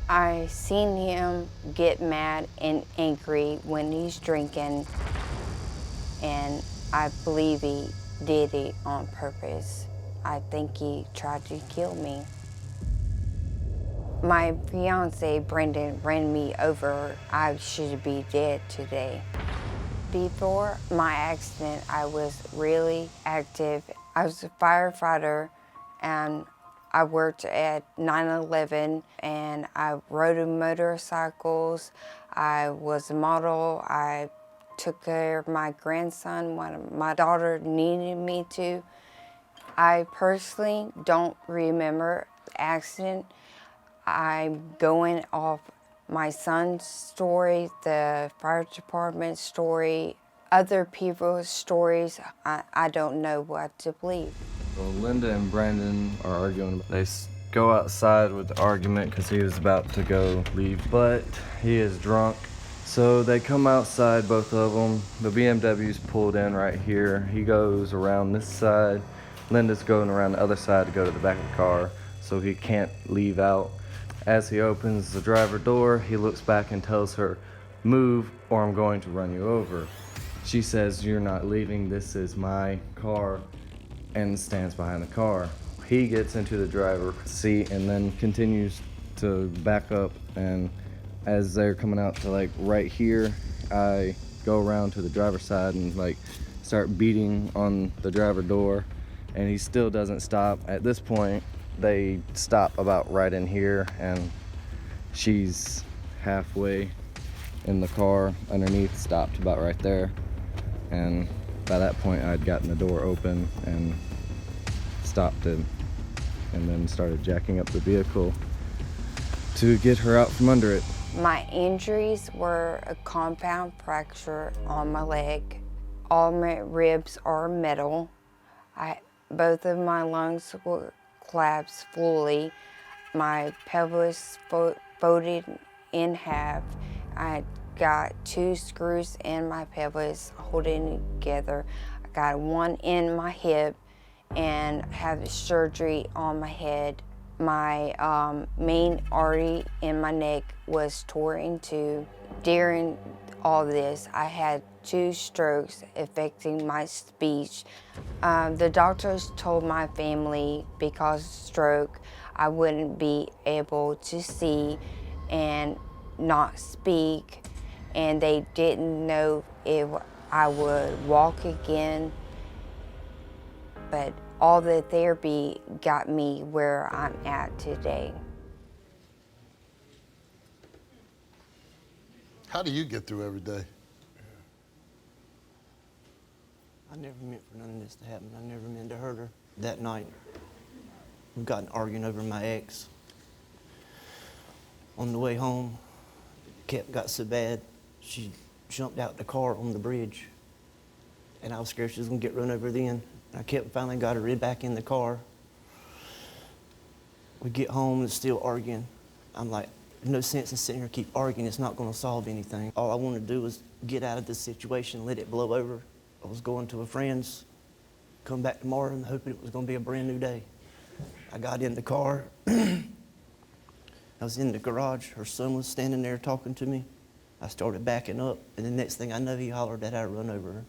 I seen him get mad and angry when he's drinking, and I believe he did it on purpose. I think he tried to kill me. My fiance, Brendan, ran me over. I should be dead today. Before my accident, I was really active. I was a firefighter, and I worked at 9/11, and I rode motorcycles. I was a model. I took care of my grandson when my daughter needed me to. I personally don't remember the accident. I'm going off my son's story, the fire department story, other people's stories. I don't know what to believe. Well, Linda and Brandon are arguing. They go outside with the argument because he was about to go leave, but he is drunk. So they come outside, both of them. The BMW's pulled in right here. He goes around this side. Linda's going around the other side to go to the back of the car, so he can't leave out. As he opens the driver door, he looks back and tells her, "Move or I'm going to run you over." She says, "You're not leaving, this is my car," and stands behind the car. He gets into the driver's seat and then continues to back up, and as they're coming out to like right here, I go around to the driver's side and like start beating on the driver door, and he still doesn't stop. At this point, they stop about right in here, and she's halfway in the car underneath, stopped about right there. And by that point, I'd gotten the door open and stopped it, and then started jacking up the vehicle to get her out from under it. My injuries were a compound fracture on my leg. All my ribs are metal. Both of my lungs were collapsed fully. My pelvis folded in half. I got 2 screws in my pelvis holding it together. I got one in my hip and had surgery on my head. My main artery in my neck was torn in two. During all this, I had 2 strokes affecting my speech. The doctors told my family because of stroke, I wouldn't be able to see and not speak, and they didn't know if I would walk again. But all the therapy got me where I'm at today. How do you get through every day? I never meant for none of this to happen. I never meant to hurt her. That night, we got arguing over my ex. On the way home, got so bad, she jumped out the car on the bridge. And I was scared she was gonna get run over then. I finally got her back in the car. We get home and still arguing. I'm like, there's no sense in sitting here keep arguing. It's not gonna solve anything. All I wanted to do was get out of this situation, let it blow over. I was going to a friend's, come back tomorrow and hoping it was gonna be a brand new day. I got in the car. I was in the garage. Her son was standing there talking to me. I started backing up, and the next thing I know, he hollered that I run over her.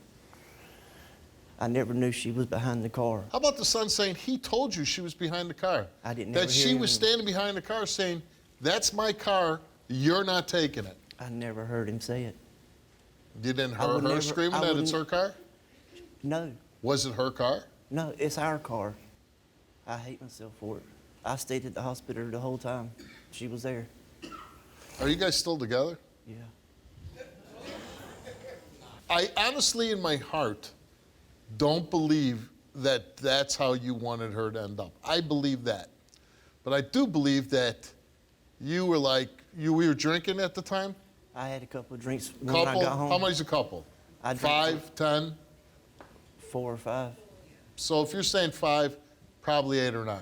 I never knew she was behind the car. How about the son saying he told you she was behind the car? I didn't That never hear she him. was standing behind the car saying, "That's my car, you're not taking it." I never heard him say it. You didn't I hear would her never- screaming I that wouldn't- it's her car? No, Was it her car? no, it's our car. I hate myself for it. I stayed at the hospital the whole time. She was there. Are you guys still together? Yeah. I honestly, in my heart, don't believe that that's how you wanted her to end up. I believe that. But I do believe that you were like, you were drinking at the time? I had a couple of drinks when Couple? I got home. How many's a couple? I drank 5, 10? 4 or 5. So if you're saying 5, probably 8 or 9.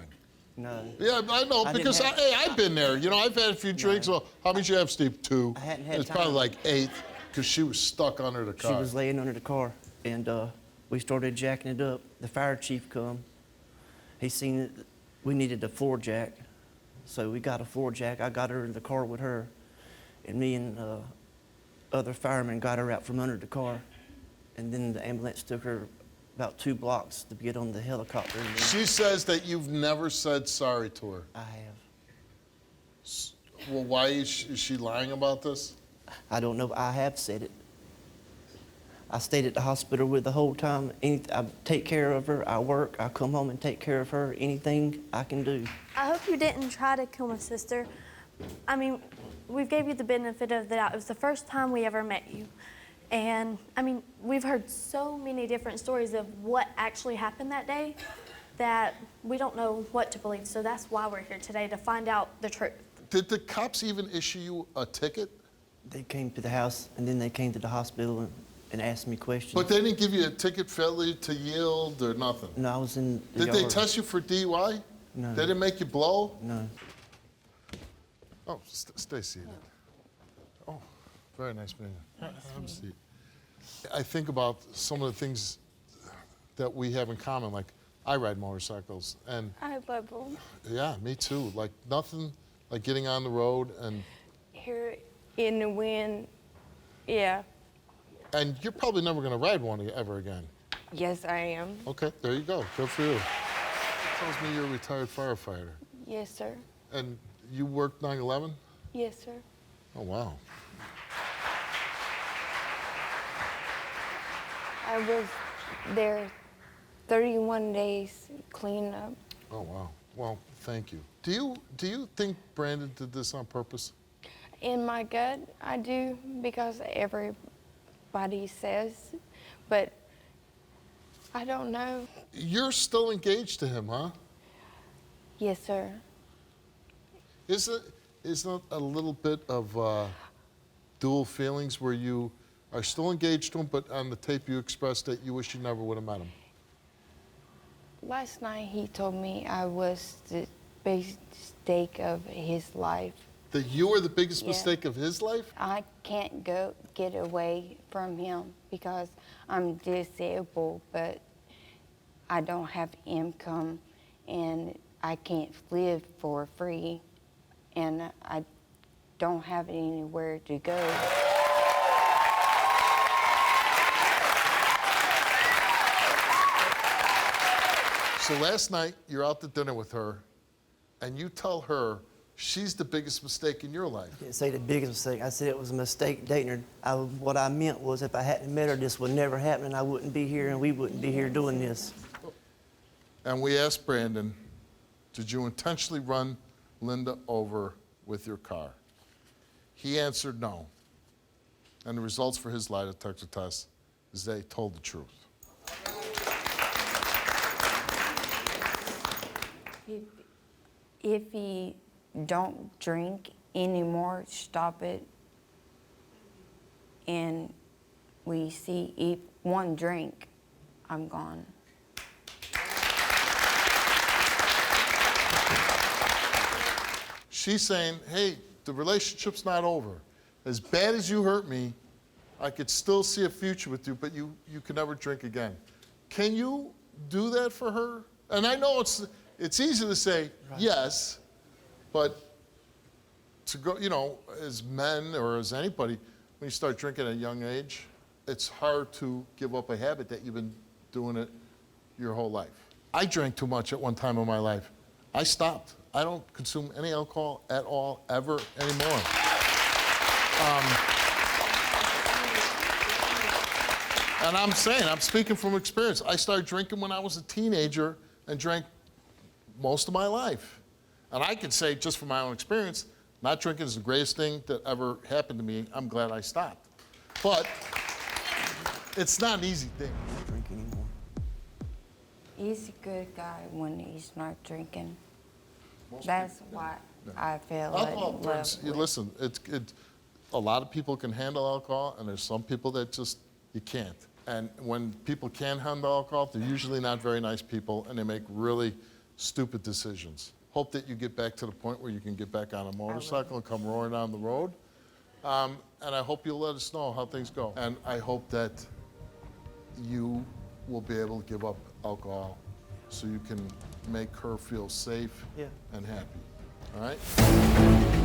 No. Yeah, I know, I didn't because have- I've been there. You know, I've had a few drinks. Well, how many did you have, Steve? 2. I hadn't had It's probably time. like 8, because she was stuck under the She car. was laying under the car, and we started jacking it up. The fire chief come. He seen it. We needed a floor jack. So we got a floor jack. I got her in the car with her, and me and other firemen got her out from under the car, and then the ambulance took her about 2 blocks to get on the helicopter. And then She says that you've never said sorry to her. I have. Well, why is she lying about this? I don't know. I have said it. I stayed at the hospital with the whole time. I take care of her. I work. I come home and take care of her. Anything I can do. I hope you didn't try to kill my sister. I mean, we gave you the benefit of the doubt. It was the first time we ever met you. And, I mean, we've heard so many different stories of what actually happened that day that we don't know what to believe. So that's why we're here today, to find out the truth. Did the cops even issue you a ticket? They came to the house, and then they came to the hospital and asked me questions. But they didn't give you a ticket, failure to yield, or nothing? No, I was in the Did they yard. test you for DUI? No. They didn't make you blow? No. Oh, stay seated. Oh, very nice man. Have a seat. I think about some of the things that we have in common, like I ride motorcycles, and I love them. yeah, me too. Like nothing like getting on the road, and Here in the wind, yeah. you're probably never going to ride one ever again. Yes, I am. Okay, there you go. Good for you. Tells me you're a retired firefighter. Yes, sir. And you worked 9/11? Yes, sir. Oh, wow. I was there 31 days cleaning up. Oh, wow. Well, thank you. Do you think Brandon did this on purpose? In my gut, I do, because everybody says, but I don't know. You're still engaged to him, huh? Yes, sir. Isn't it a little bit of dual feelings where you are still engaged to him, but on the tape you expressed that you wish you never would have met him? Last night he told me I was the biggest mistake of his life. That you were the biggest Yeah. mistake of his life? I can't get away from him because I'm disabled, but I don't have income and I can't live for free and I don't have anywhere to go. So last night you're out to dinner with her and you tell her she's the biggest mistake in your life. I didn't say the biggest mistake. I said it was a mistake dating her. What I meant was if I hadn't met her, this would never happen, and I wouldn't be here, and we wouldn't be here doing this. And we asked Brandon, did you intentionally run Linda over with your car? He answered no. And the results for his lie detector test is that he told the truth. If he don't drink anymore, stop it, and we see eat one drink, I'm gone. She's saying, hey, the relationship's not over. As bad as you hurt me, I could still see a future with you, but you can never drink again. Can you do that for her? And I know it's easy to say yes, but to go, you know, as men or as anybody, when you start drinking at a young age, it's hard to give up a habit that you've been doing it your whole life. I drank too much at one time in my life. I stopped. I don't consume any alcohol at all, ever, anymore. And I'm saying, I'm speaking from experience. I started drinking when I was a teenager and drank most of my life. And I could say, just from my own experience, not drinking is the greatest thing that ever happened to me. I'm glad I stopped. But it's not an easy thing. I don't drink anymore. He's a good guy when he's not drinking. That's why I feel Alcohol in brings, love you with- listen, a lot of people can handle alcohol, and there's some people that just, you can't. And when people can handle alcohol, they're usually not very nice people, and they make really stupid decisions. Hope that you get back to the point where you can get back on a motorcycle and come roaring down the road. And I hope you'll let us know how things go. And I hope that you will be able to give up alcohol so you can make her feel safe Yeah. and happy. All right?